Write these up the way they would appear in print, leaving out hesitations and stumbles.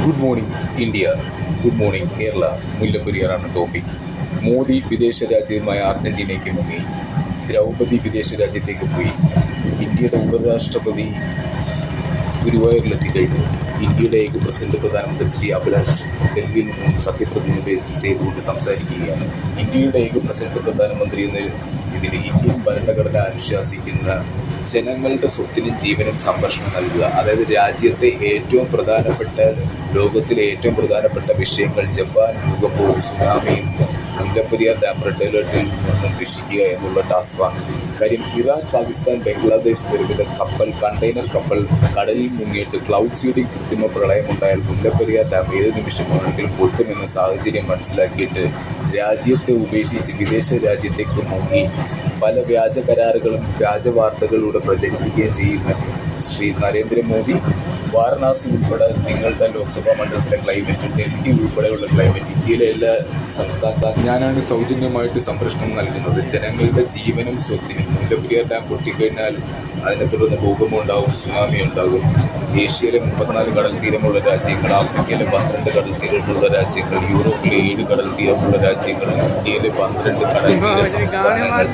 Good morning India, good morning Kerala. മുല്ലപ്പെരിയാറാണ് topic. Modi വിദേശ രാജ്യമായ അർജന്റീനയ്ക്ക് മുങ്ങി. ദ്രൗപദി വിദേശ രാജ്യത്തേക്ക് പോയി. ഇന്ത്യയുടെ ഉപരാഷ്ട്രപതി ഗുരുവായൂരിലെത്തി കഴിഞ്ഞു. ഇന്ത്യയുടെ ഏക പ്രസിഡന്റ് പ്രധാനമന്ത്രി ശ്രീ അഭിലാഷ് ഡൽഹിയിൽ നിന്നും സത്യപ്രതിജ്ഞ ചെയ്തുകൊണ്ട് സംസാരിക്കുകയാണ്. ഇന്ത്യയുടെ ഏക പ്രസിഡന്റ് പ്രധാനമന്ത്രി എന്ന ഇതിൽ ഇന്ത്യൻ ഭരണഘടന അനുശാസിക്കുന്ന ജനങ്ങളുടെ സ്വത്തിനും ജീവനും സംരക്ഷണം നൽകുക, അതായത് രാജ്യത്തെ ഏറ്റവും പ്രധാനപ്പെട്ട, ലോകത്തിലെ ഏറ്റവും പ്രധാനപ്പെട്ട വിഷയങ്ങൾ ജപ്പാൻ ഭൂകമ്പവും സുനാമിയും മുല്ലപ്പെരിയാർ ഡാം റെഡ് അലേർട്ടിൽ നിന്നും രക്ഷിക്കുക എന്നുള്ള ടാസ്ക്കാണ്. കാര്യം ഇറാൻ, പാകിസ്ഥാൻ, ബംഗ്ലാദേശ് നിർമ്മിത കണ്ടെയ്നർ കപ്പൽ കടലിൽ മുങ്ങിയിട്ട് ക്ലൗഡ് സീഡിംഗ് കൃത്രിമ പ്രളയമുണ്ടായാൽ മുല്ലപ്പെരിയാർ ഡാം ഏത് നിമിഷം വേണമെങ്കിലും പൊട്ടുമെന്ന സാഹചര്യം മനസ്സിലാക്കിയിട്ട് രാജ്യത്തെ ഉപേക്ഷിച്ച് വിദേശ രാജ്യത്തേക്ക് മുങ്ങി പല വ്യാജ കരാറുകളും വ്യാജ വാർത്തകളിലൂടെ പ്രചരിപ്പിക്കുകയും ചെയ്യുന്ന ശ്രീ നരേന്ദ്രമോദി വാരണാസി ഉൾപ്പെടെ നിങ്ങളുടെ ലോക്സഭാ മണ്ഡലത്തിലെ ക്ലൈമറ്റ്, ഡൽഹി ഉൾപ്പെടെയുള്ള ക്ലൈമറ്റ്, ഇന്ത്യയിലെ എല്ലാ സംസ്ഥാനത്തും ഞാനാണ് സൗജന്യമായിട്ട് സംരക്ഷണം നൽകുന്നത്. ജനങ്ങളുടെ ജീവനും സ്വത്തിനും. മുല്ലപ്പെരിയാർ ഡാം പൊട്ടിക്കഴിഞ്ഞാൽ അതിനെ തുടർന്ന് ഭൂകമ്പം ഉണ്ടാകും, സുനാമി ഉണ്ടാകും. ഏഷ്യയിലെ 34 കടൽ തീരമുള്ള രാജ്യങ്ങൾ, ആഫ്രിക്കയിലെ 12 കടൽ തീരമുള്ള രാജ്യങ്ങൾ, യൂറോപ്പിലെ 7 കടൽ തീരമുള്ള രാജ്യങ്ങൾ, ഇന്ത്യയിലെ 12 കടൽ തീര സംസ്ഥാനങ്ങൾ,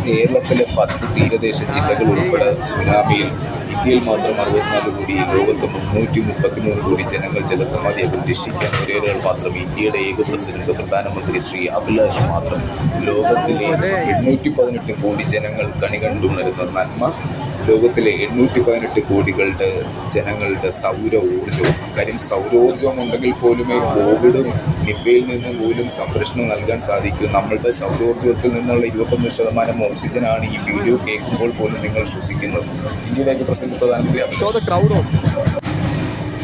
കേരളത്തിലെ 10 തീരദേശ ജില്ലകൾ ഉൾപ്പെടെ സുനാമിയിൽ. ഇന്ത്യയിൽ മാത്രം 64 കോടി, ലോകത്ത് 333 കോടി ജനങ്ങൾ ജലസമാധിയാകും. രക്ഷിക്കാൻ ഒരേയൊരാൾ മാത്രം, ഇന്ത്യയുടെ ഏക പ്രസിഡന്റ് പ്രധാനമന്ത്രി ശ്രീ അഭിലാഷ് മാത്രം. ലോകത്തിലെ 818 കോടി ജനങ്ങൾ കണി കണ്ടുണരുന്ന നന്മ, ലോകത്തിലെ 818 കോടികളുടെ ജനങ്ങളുടെ സൗര ഊർജ്ജവും. കാര്യം സൗരോർജ്ജം ഉണ്ടെങ്കിൽ പോലുമേ കോവിഡും നിപ്പയിൽ നിന്ന് പോലും സംരക്ഷണം നൽകാൻ സാധിക്കും. നമ്മളുടെ സൗരോർജ്ജത്തിൽ നിന്നുള്ള 21% ഓക്സിജനാണ് ഈ വീഡിയോ കേൾക്കുമ്പോൾ പോലും നിങ്ങൾ ശ്വസിക്കുന്നത്. ഇന്ത്യയിലേക്ക് പ്രസിഡന്റ് പ്രധാനമന്ത്രി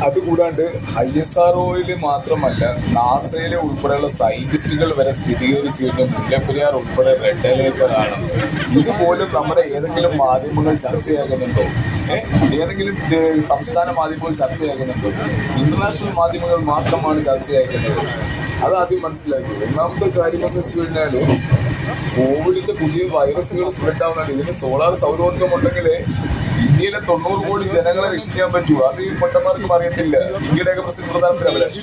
അതുകൂടാണ്ട് ISROയിൽ മാത്രമല്ല, നാസയിലെ ഉൾപ്പെടെയുള്ള സയന്റിസ്റ്റുകൾ വരെ സ്ഥിരീകരിച്ചിട്ട് മുല്ലപ്പെരിയാർ ഉൾപ്പെടെ റെഡ് അലേർട്ട് ആണ്. ഇതുപോലും നമ്മുടെ ഏതെങ്കിലും മാധ്യമങ്ങൾ ചർച്ചയാകുന്നുണ്ടോ? ഏതെങ്കിലും സംസ്ഥാന മാധ്യമങ്ങൾ ചർച്ചയാകുന്നുണ്ടോ? ഇന്റർനാഷണൽ മാധ്യമങ്ങൾ മാത്രമാണ് ചർച്ചയാക്കുന്നത്. അത് ആദ്യം മനസ്സിലാക്കുക. ഒന്നാമത്തെ കാര്യമെന്ന് വെച്ച് കഴിഞ്ഞാൽ, കോവിഡിന്റെ പുതിയ വൈറസുകൾ സ്പ്രെഡ് ആവുന്നുണ്ട്. ഇതിന് സൗരോർജ്ജം ഉണ്ടെങ്കിൽ ഇന്ത്യയിലെ 90 കോടി ജനങ്ങളെ രക്ഷിക്കാൻ പറ്റൂ. അത് ഈ പൊട്ടന്മാർക്കും അറിയത്തില്ല. ഇന്ത്യയുടെ പ്രസിഡന്റ് പ്രധാനമന്ത്രി അഭിലാഷ്.